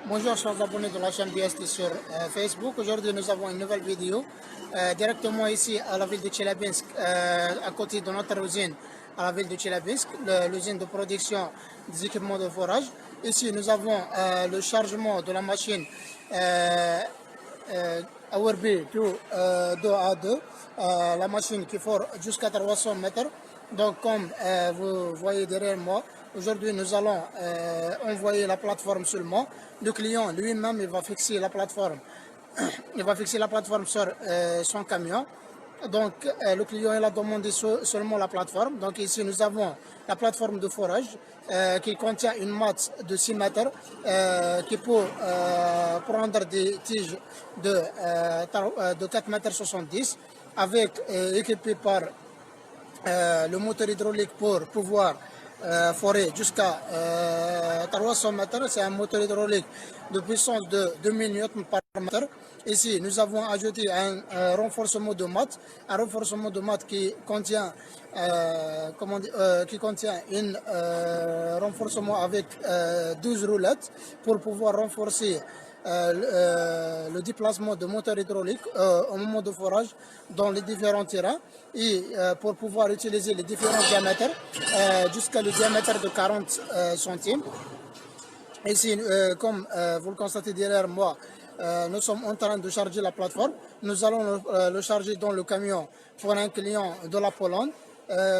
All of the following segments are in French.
Bonjour chers abonnés de la chaîne BST sur Facebook. Aujourd'hui nous avons une nouvelle vidéo directement ici à la ville de Tcheliabinsk, à côté de notre usine à la ville de Tcheliabinsk, l'usine de production des équipements de forage. Ici nous avons le chargement de la machine AWRB 2A2, la machine qui fort jusqu'à 300 mètres. Donc comme vous voyez derrière moi, aujourd'hui nous allons envoyer la plateforme seulement. Le client lui-même il va fixer la plateforme. Il va fixer la plateforme sur son camion. Donc le client il a demandé seulement la plateforme. Donc ici nous avons la plateforme de forage qui contient une masse de 6 mètres qui peut prendre des tiges de 4,70 m avec équipé par le moteur hydraulique pour pouvoir forer jusqu'à 300 mètres. C'est un moteur hydraulique de puissance de 2000 Nm par mètre. Ici, nous avons ajouté un renforcement de mat, qui contient, un renforcement avec 12 roulettes pour pouvoir renforcer le déplacement de moteur hydraulique au moment de forage dans les différents terrains et pour pouvoir utiliser les différents diamètres jusqu'à le diamètre de 40 centimes. Ici, comme vous le constatez derrière moi, nous sommes en train de charger la plateforme. Nous allons le charger dans le camion pour un client de la Pologne.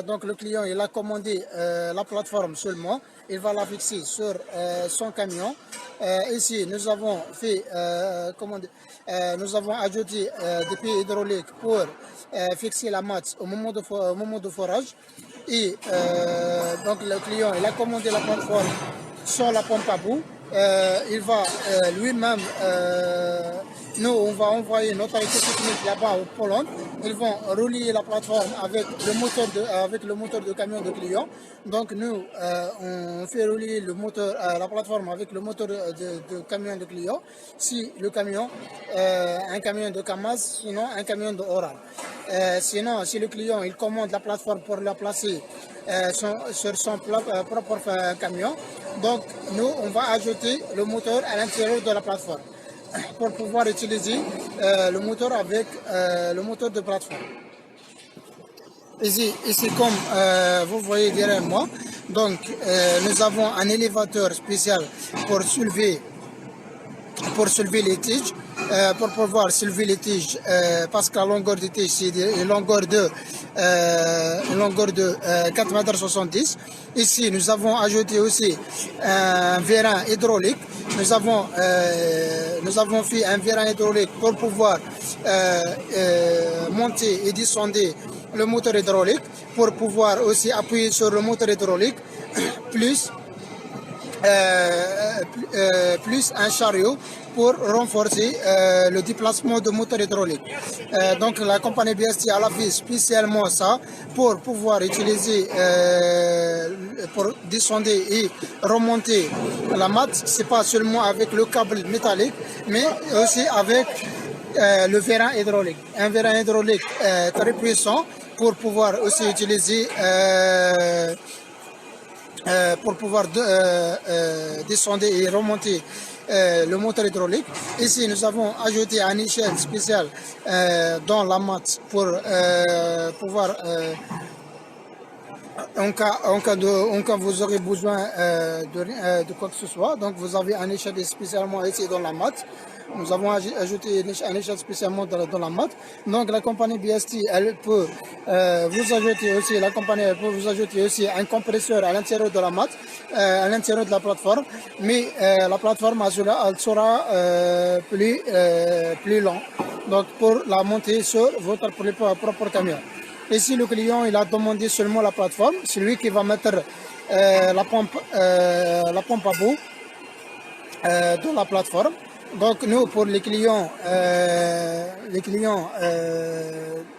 Donc le client il a commandé la plateforme seulement, il va la fixer sur son camion. Ici nous avons fait nous avons ajouté des pieds hydrauliques pour fixer la masse au moment de forage. Et donc le client il a commandé la plateforme sur la pompe à bout. Il va lui-même, nous on va envoyer notre équipe technique là-bas au Pologne. Ils vont relier la plateforme avec le moteur de camion de client. Donc nous on fait relier la plateforme avec le moteur de camion de client. Si le camion, un camion de Kamaz, sinon un camion de Oral. Sinon si le client il commande la plateforme pour la placer sur son propre camion, donc nous on va ajouter le moteur à l'intérieur de la plateforme pour pouvoir utiliser le moteur avec le moteur de plateforme. Ici comme vous voyez derrière moi, donc nous avons un élévateur spécial pour soulever les tiges, pour pouvoir soulever les tiges, parce que la longueur des tiges c'est une longueur de 4,70 m. Ici nous avons ajouté aussi un vérin hydraulique. Nous avons fait un vérin hydraulique pour pouvoir monter et descendre le moteur hydraulique, pour pouvoir aussi appuyer sur le moteur hydraulique, plus un chariot pour renforcer le déplacement de moteur hydraulique. Donc la compagnie BST a fait spécialement ça pour pouvoir utiliser, pour descendre et remonter la matte. C'est pas seulement avec le câble métallique, mais aussi avec le vérin hydraulique. Un vérin hydraulique très puissant pour pouvoir aussi utiliser pour pouvoir descendre et remonter le moteur hydraulique. Ici nous avons ajouté une échelle spéciale dans la matte pour pouvoir en cas vous aurez besoin de quoi que ce soit. Donc vous avez un échelle spécialement ici dans la matte. Nous avons ajouté un échelle spécialement dans la matte. Donc la compagnie BST elle peut vous ajouter aussi un compresseur à l'intérieur de la matte, à l'intérieur de la plateforme. Mais la plateforme elle sera plus longue, donc pour la monter sur votre propre camion. Ici le client il a demandé seulement la plateforme, c'est lui qui va mettre la pompe à bout dans la plateforme. Donc nous pour les clients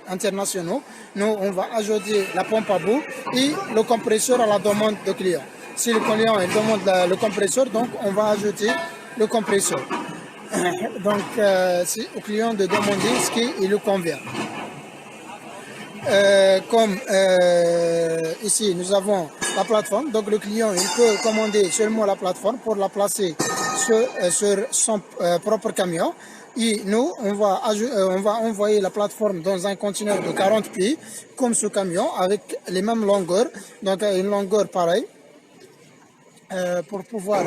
internationaux, nous on va ajouter la pompe à bout et le compresseur à la demande du client. Si le client il demande le compresseur, donc on va ajouter le compresseur. Donc c'est au client de demander ce qui lui convient. Comme ici nous avons la plateforme, donc le client il peut commander seulement la plateforme pour la placer sur son propre camion. Et nous, on va envoyer la plateforme dans un conteneur de 40 pieds, comme ce camion, avec les mêmes longueurs, donc une longueur pareille, pour pouvoir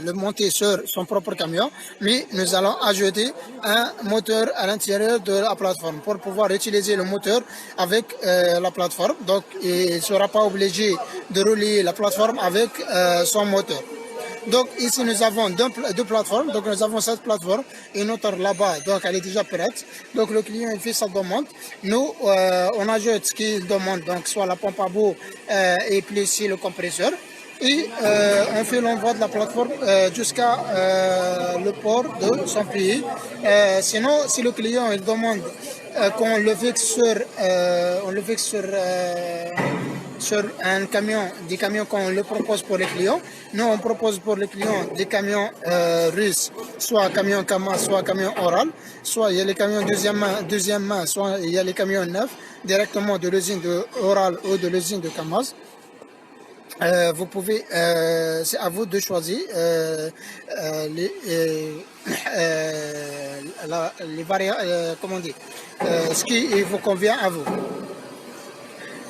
le monter sur son propre camion, mais nous allons ajouter un moteur à l'intérieur de la plateforme pour pouvoir utiliser le moteur avec la plateforme. Donc, il ne sera pas obligé de relier la plateforme avec son moteur. Donc ici nous avons deux plateformes, donc nous avons cette plateforme et notre là-bas, donc elle est déjà prête. Donc le client il fait sa demande, nous on ajoute ce qu'il demande, donc soit la pompe à bout et puis ici le compresseur. Et on fait l'envoi de la plateforme jusqu'à le port de son pays. Sinon, si le client il demande qu'on le fixe sur un camion, des camions qu'on le propose pour les clients. Nous, on propose pour les clients des camions russes, soit camions Kamaz, soit camions Oral, soit il y a les camions deuxième main, soit il y a les camions neufs, directement de l'usine de Oral ou de l'usine de Kamaz. Vous pouvez, c'est à vous de choisir les variantes, comment dire, ce qui vous convient à vous.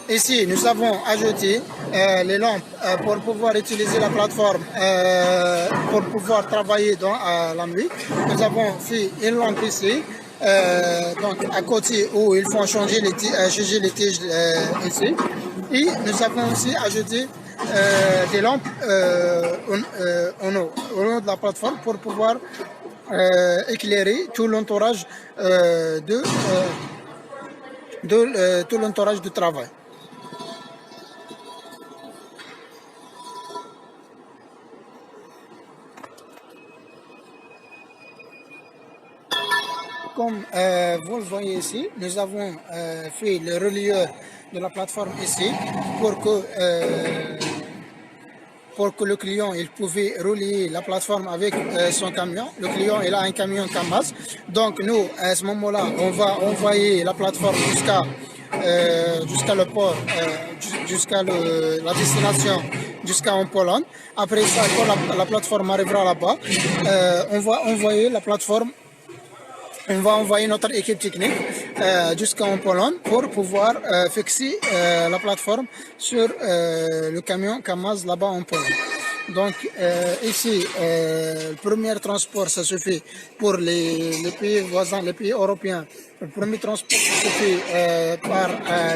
Ici, nous avons ajouté les lampes pour pouvoir utiliser la plateforme pour pouvoir travailler dans la nuit. Nous avons fait une lampe ici, donc à côté où ils font changer les tiges ici. Et nous avons aussi ajouté des lampes au long de la plateforme pour pouvoir éclairer tout l'entourage tout l'entourage du travail. Comme vous le voyez ici, nous avons fait le relieur de la plateforme ici pour que le client il pouvait relier la plateforme avec son camion. Le client il a un camion Kamaz. Donc nous, à ce moment-là, on va envoyer la plateforme jusqu'à le port, jusqu'à la destination, jusqu'à en Pologne. Après ça, quand la plateforme arrivera là-bas, on va envoyer la plateforme. On va envoyer notre équipe technique jusqu'en Pologne pour pouvoir fixer la plateforme sur le camion Kamaz là-bas en Pologne. Donc ici, le premier transport, ça se fait pour les pays voisins, les pays européens. Le premier transport se fait par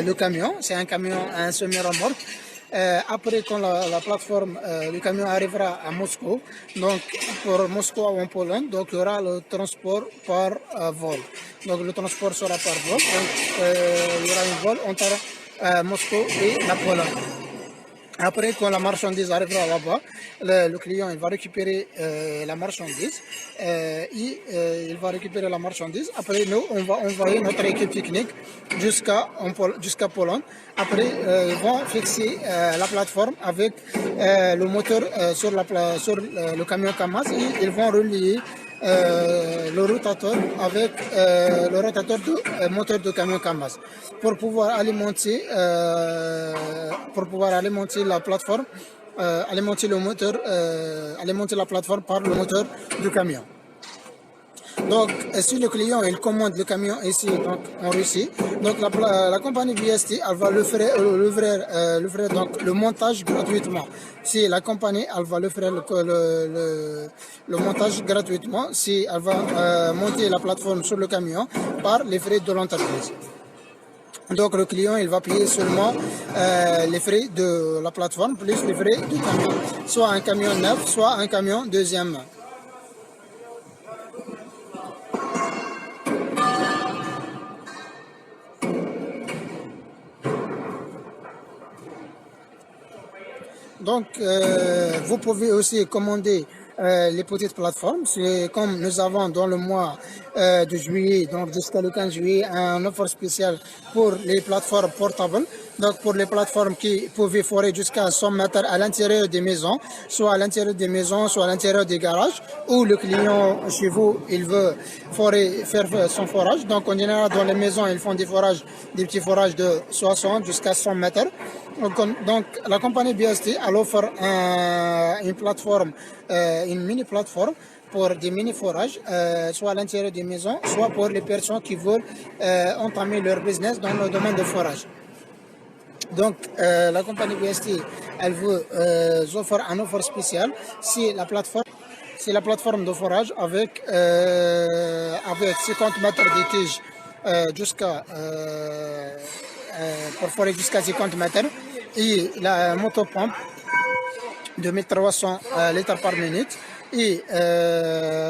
le camion, c'est un camion, un semi-remorque. Après, quand la plateforme, le camion arrivera à Moscou, donc pour Moscou ou en Pologne, donc il y aura le transport par vol. Donc le transport sera par vol, donc il y aura un vol entre Moscou et la Pologne. Après, quand la marchandise arrivera là-bas, le client il va récupérer la marchandise. Il va récupérer la marchandise. Après, nous, on va envoyer notre équipe technique jusqu'à Pologne. Après, ils vont fixer la plateforme avec le moteur sur le camion Kamaz et ils vont relier le rotateur avec le rotateur de moteur de camion Kamaz pour pouvoir alimenter la plateforme, alimenter le moteur, alimenter la plateforme par le moteur du camion. Donc, si le client il commande le camion ici, donc en Russie, donc la compagnie VST elle va livrer donc le montage gratuitement. Si la compagnie elle va livrer le montage gratuitement, si elle va monter la plateforme sur le camion par les frais de l'entreprise. Donc le client il va payer seulement les frais de la plateforme plus les frais du camion, soit un camion neuf, soit un camion deuxième main. Donc, vous pouvez aussi commander les petites plateformes. C'est comme nous avons dans le mois de juillet, donc jusqu'à le 15 juillet, un offre spéciale pour les plateformes portables. Donc pour les plateformes qui pouvaient forer jusqu'à 100 mètres à l'intérieur des maisons, soit à l'intérieur des maisons, soit à l'intérieur des garages, où le client chez vous, il veut faire son forage. Donc en général, dans les maisons, ils font des petits forages de 60 jusqu'à 100 mètres. Donc la compagnie BST, elle offre une plateforme, une mini plateforme pour des mini forages, soit à l'intérieur des maisons, soit pour les personnes qui veulent entamer leur business dans le domaine de forage. Donc, la compagnie BST, elle vous offre un offre spécial. C'est la plateforme de forage avec 50 mètres de tige pour forer jusqu'à 50 mètres et la motopompe de 1300 litres par minute et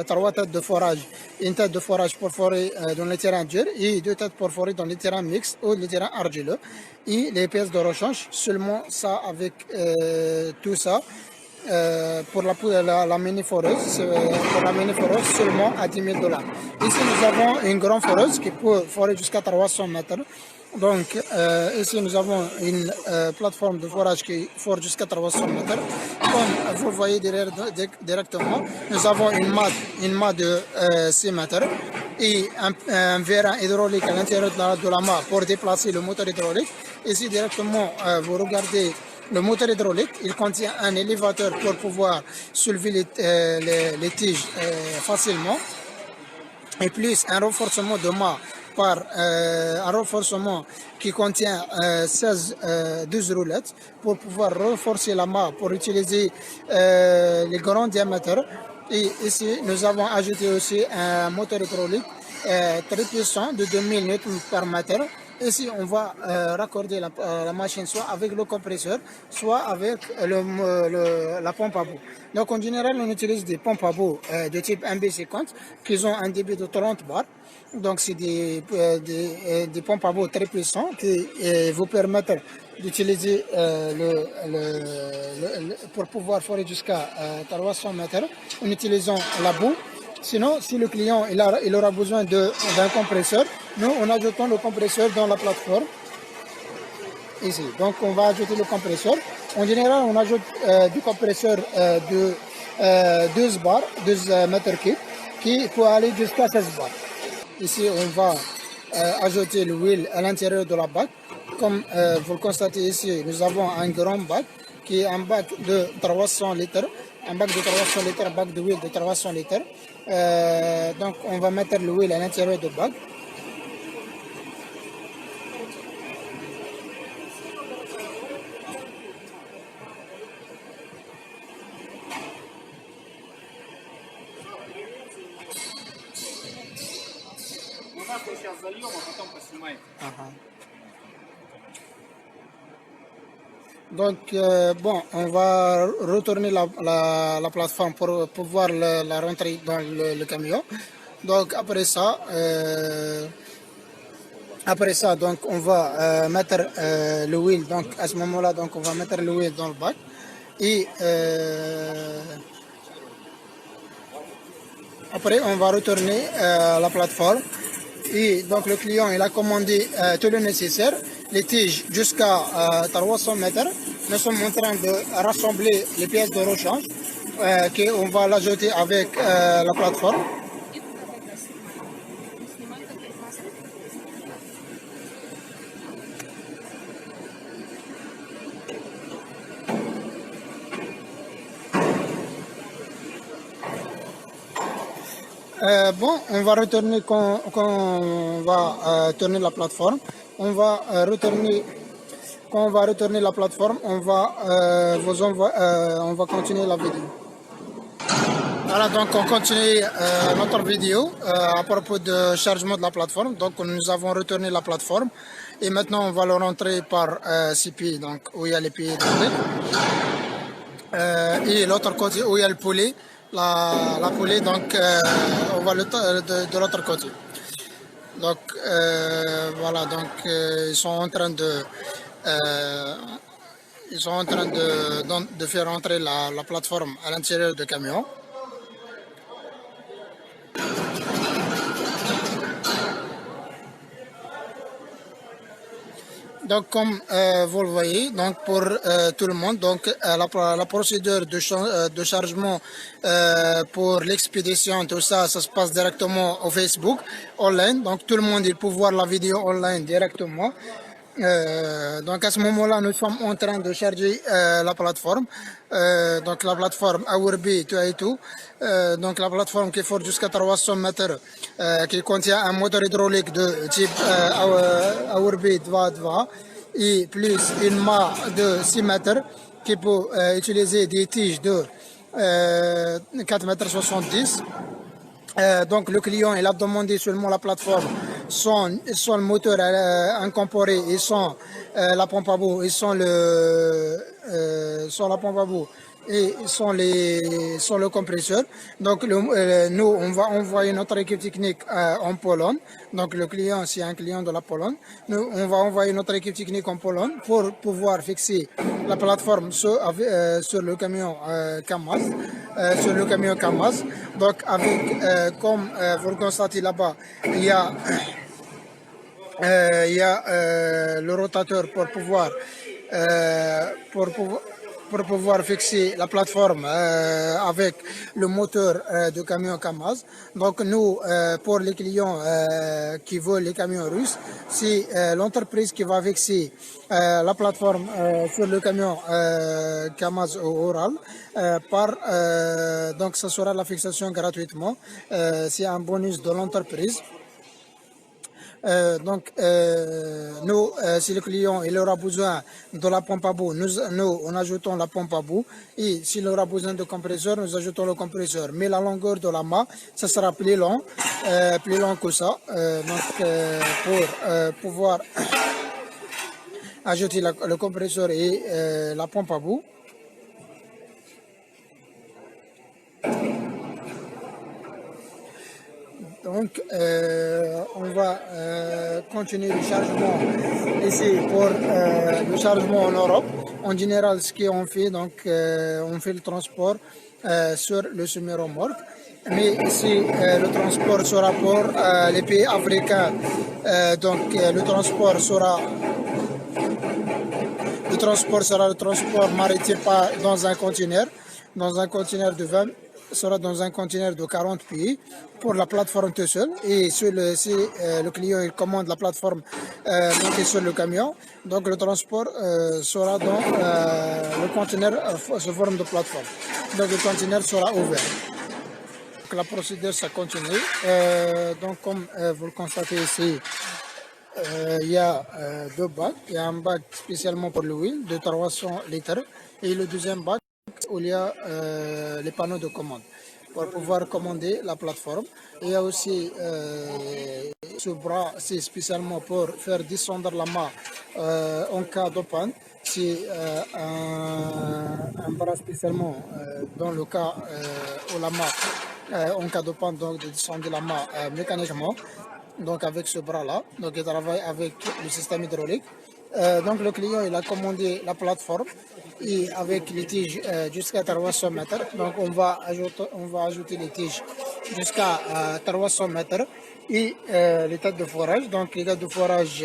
trois têtes de forage. Une tête de forage pour forer dans les terrains durs et deux têtes pour forer dans les terrains mixtes ou les terrains argileux. Et les pièces de rechange, seulement ça avec tout ça. Pour la mini foreuse, seulement à 10 000 $. Ici, nous avons une grande foreuse qui peut forer jusqu'à 300 mètres. Donc, ici, nous avons une plateforme de forage qui fore jusqu'à 300 mètres. Comme vous le voyez directement, nous avons une mât de 6 mètres et un vérin hydraulique à l'intérieur de la mât pour déplacer le moteur hydraulique. Ici, directement, vous regardez le moteur hydraulique, il contient un élévateur pour pouvoir soulever les tiges facilement et plus un renforcement de mât par un renforcement qui contient 12 roulettes pour pouvoir renforcer la mât pour utiliser les grands diamètres. Et ici, nous avons ajouté aussi un moteur hydraulique très puissant de 2000 Nm par mètre. Ici, on va raccorder la machine soit avec le compresseur, soit avec la pompe à bout. Donc, en général, on utilise des pompes à bout de type MB50 qui ont un débit de 30 bars. Donc, c'est des pompes à bout très puissants qui vous permettent d'utiliser pour pouvoir forer jusqu'à 300 mètres en utilisant la boue. Sinon, si le client il aura besoin d'un compresseur, nous on ajoutons le compresseur dans la plateforme. Ici, donc on va ajouter le compresseur. En général, on ajoute du compresseur de 12 bars, 12 mètres cubes, qui peut aller jusqu'à 16 bars. Ici, on va ajouter l'huile à l'intérieur de la bac. Comme vous le constatez ici, nous avons un grand bac qui est un bac de 300 litres. Un bac de 300 litres, un bac d'huile de 300 litres. Donc on va mettre l'huile à l'intérieur du bac. Donc, bon, on va retourner la plateforme pour pouvoir la rentrer dans le camion. Donc, après ça, donc, on va mettre l'huile. Donc, à ce moment-là, donc, on va mettre l'huile dans le bac. Et après, on va retourner la plateforme. Et donc, le client, il a commandé tout le nécessaire, les tiges jusqu'à 300 mètres. Nous sommes en train de rassembler les pièces de rechange qu'on va l'ajouter avec la plateforme. Bon, on va retourner quand on va tourner la plateforme. On va retourner quand on va retourner la plateforme. On va continuer la vidéo. Voilà, donc on continue notre vidéo à propos de chargement de la plateforme. Donc nous avons retourné la plateforme et maintenant on va le rentrer par 6 pieds, donc où il y a les pieds et l'autre côté où il y a le poulet. La poulie, donc on va de l'autre côté. Donc voilà, donc ils sont en train de faire entrer la plateforme à l'intérieur du camion. Donc, comme vous le voyez, donc pour tout le monde, donc la procédure de chargement pour l'expédition, tout ça, ça se passe directement au Facebook, online. Donc, tout le monde il peut voir la vidéo online directement. Donc à ce moment-là, nous sommes en train de charger la plateforme. Donc la plateforme Hourbi tout et tout. Donc la plateforme qui forte jusqu'à 300 mètres, qui contient un moteur hydraulique de type Hourbi 2 et plus une mât de 6 mètres qui peut utiliser des tiges de 4,70 m. Donc le client il a demandé seulement la plateforme sans le moteur incorporé et sans la pompe à bout et sans la pompe à bout et sans le compresseur. Donc nous on va envoyer notre équipe technique en Pologne. Donc le client c'est un client de la Pologne. Nous on va envoyer notre équipe technique en Pologne pour pouvoir fixer la plateforme sur le camion Kamaz, sur le camion Kamaz. Donc avec comme vous le constatez là-bas, il y a le rotateur pour pouvoir fixer la plateforme avec le moteur du camion Kamaz. Donc nous, pour les clients qui veulent les camions russes, c'est l'entreprise qui va fixer la plateforme sur le camion Kamaz au Oral. Donc ça sera la fixation gratuitement. C'est un bonus de l'entreprise. Nous, si le client il aura besoin de la pompe à bout, nous on ajoutons la pompe à bout, et s'il aura besoin de compresseur, nous ajoutons le compresseur. Mais la longueur de la mât, ça sera plus long que ça. Pour pouvoir ajouter le compresseur et la pompe à bout. Donc, on va continuer le chargement ici pour le chargement en Europe. En général, ce qu'on fait, donc, on fait le transport sur le semi-remorque. Mais ici, le transport sera pour les pays africains. Donc, le transport sera le transport maritime dans un conteneur de 20 sera dans un conteneur de 40 pieds pour la plateforme tout seul. Et si le client il commande la plateforme montée sur le camion, donc le transport sera dans le conteneur sous forme de plateforme. Donc le conteneur sera ouvert. Donc, la procédure ça continue. Donc comme vous le constatez ici, il y a deux bacs. Il y a un bac spécialement pour l'huile de 300 litres et le deuxième bac où il y a les panneaux de commande pour pouvoir commander la plateforme. Il y a aussi ce bras, c'est spécialement pour faire descendre la mât en cas de panne. C'est un bras spécialement dans le cas où la mât, en cas de panne, donc de descendre la mât mécaniquement. Donc avec ce bras-là, donc il travaille avec le système hydraulique. Donc le client il a commandé la plateforme et avec les tiges jusqu'à 300 mètres. Donc on va ajouter les tiges jusqu'à 300 mètres et les têtes de forage. Donc les têtes de forage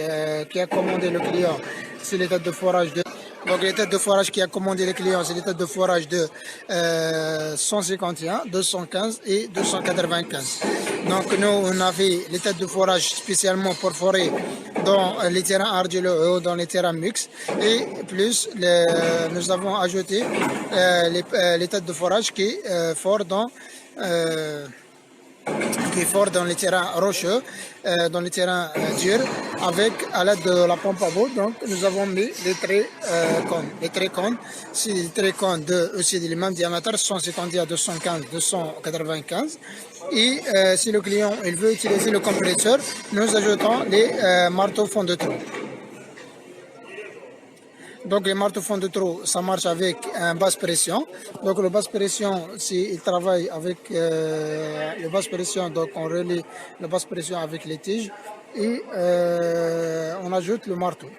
qui a commandé le client, c'est les têtes de forage de... Donc les têtes de forage qui a commandé les clients, c'est les têtes de forage de 151, 215 et 295. Donc nous on avait les têtes de forage spécialement pour forer dans les terrains argileux ou dans les terrains mixtes, et plus nous avons ajouté les têtes de forage qui forent dans les terrains rocheux, dans les terrains durs, à l'aide de la pompe à bout. Donc nous avons mis les traits cônes. Les traits cônes, c'est des traits cônes aussi du même diamètre, 150 à 215, 295. Et si le client il veut utiliser le compresseur, nous ajoutons les marteaux fond de trou. Donc les marteaux fond de trou, ça marche avec un basse pression. Donc le basse pression, il travaille avec le basse pression, donc on relie la basse pression avec les tiges et on ajoute le marteau.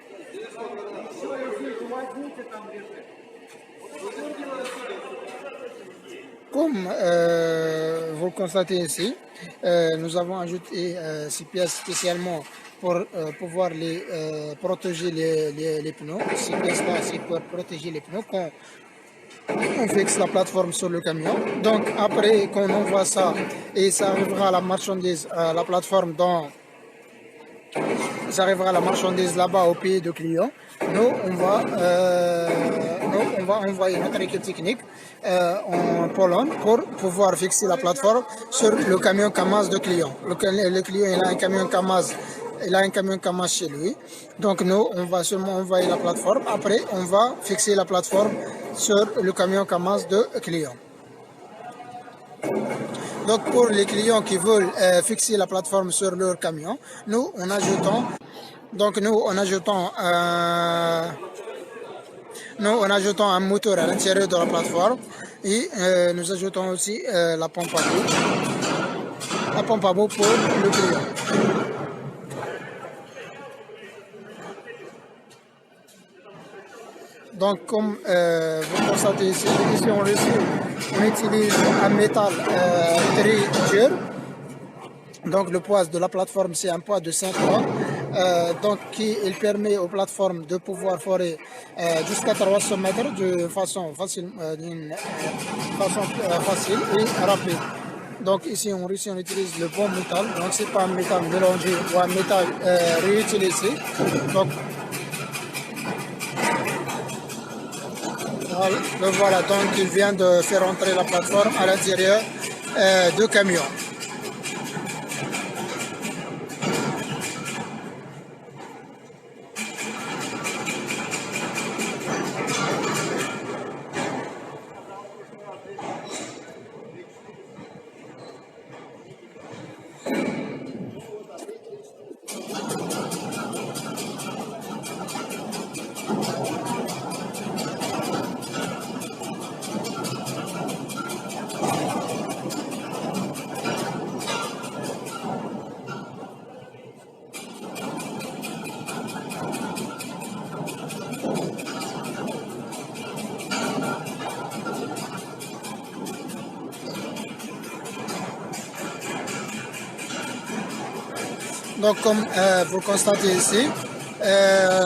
Comme vous le constatez ici, nous avons ajouté ces pièces spécialement pouvoir protéger les pneus. Ces pièces-là, c'est pour protéger les pneus. Quand on fixe la plateforme sur le camion. Donc après qu'on envoie ça et ça arrivera à la marchandise, à la plateforme dans ça arrivera à la marchandise là-bas au pays de client. Nous, on va envoyer notre équipe technique en Pologne pour pouvoir fixer la plateforme sur le camion Kamaz de client. Le client, il a un camion Kamaz. Il a un camion Kamaz chez lui. Donc nous, on va seulement envoyer la plateforme. Après, on va fixer la plateforme sur le camion Kamaz de client. Donc pour les clients qui veulent fixer la plateforme sur leur camion, nous en ajoutons un moteur à l'intérieur de la plateforme et nous ajoutons aussi la pompe à bout pour le client. Donc comme vous constatez ici en Russie, on utilise un métal très dur. Donc le poids de la plateforme, c'est un poids de 5 tonnes, donc il permet aux plateformes de pouvoir forer jusqu'à 300 mètres de façon facile, facile et rapide. Donc ici en Russie, on utilise le bon métal, donc c'est pas un métal mélangé ou un métal réutilisé. Donc voilà, donc il vient de faire entrer la plateforme à l'intérieur du camion. Donc comme vous constatez ici,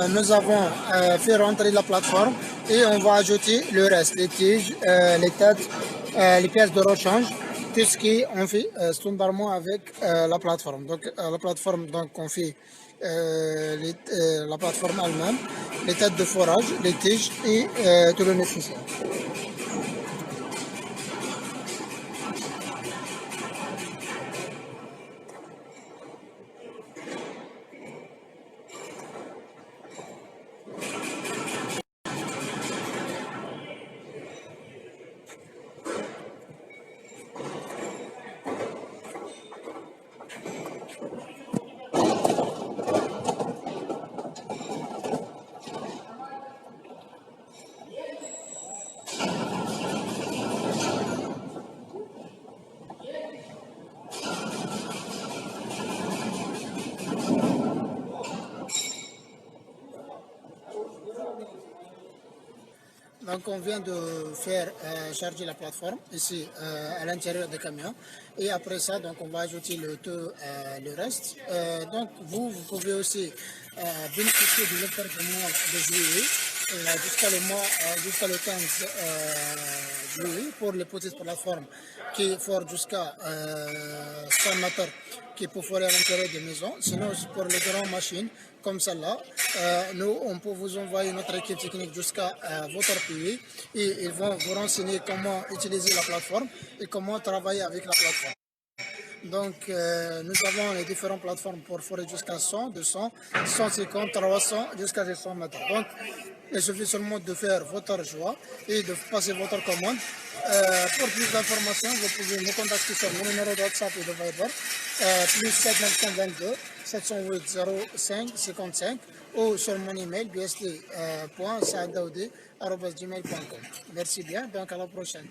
nous avons fait rentrer la plateforme et on va ajouter le reste, les tiges, les têtes, les pièces de rechange, tout ce qui on fait standardement avec la plateforme. Donc la plateforme, donc on fait la plateforme elle-même, les têtes de forage, les tiges et tout le nécessaire. Donc on vient de faire charger la plateforme ici à l'intérieur du camion et après ça donc on va ajouter le reste. Donc vous pouvez aussi bénéficier de l'offre du mois de juillet jusqu'à le 15 juillet pour les petites plateformes qui forent jusqu'à 100 mètres qui peuvent forer à l'intérieur des maisons. Sinon pour les grandes machines comme celle-là, nous on peut vous envoyer notre équipe technique jusqu'à votre pays et ils vont vous renseigner comment utiliser la plateforme et comment travailler avec la plateforme. Donc nous avons les différentes plateformes pour forer jusqu'à 100, 200, 150, 300 jusqu'à 600 mètres. Donc il suffit seulement de faire votre choix et de passer votre commande. Pour plus d'informations, vous pouvez nous contacter sur mon numéro de WhatsApp et de Viber, plus 7922 708 05 55 ou sur mon email bsd.saadaoudi@gmail.com. Merci bien, donc à la prochaine.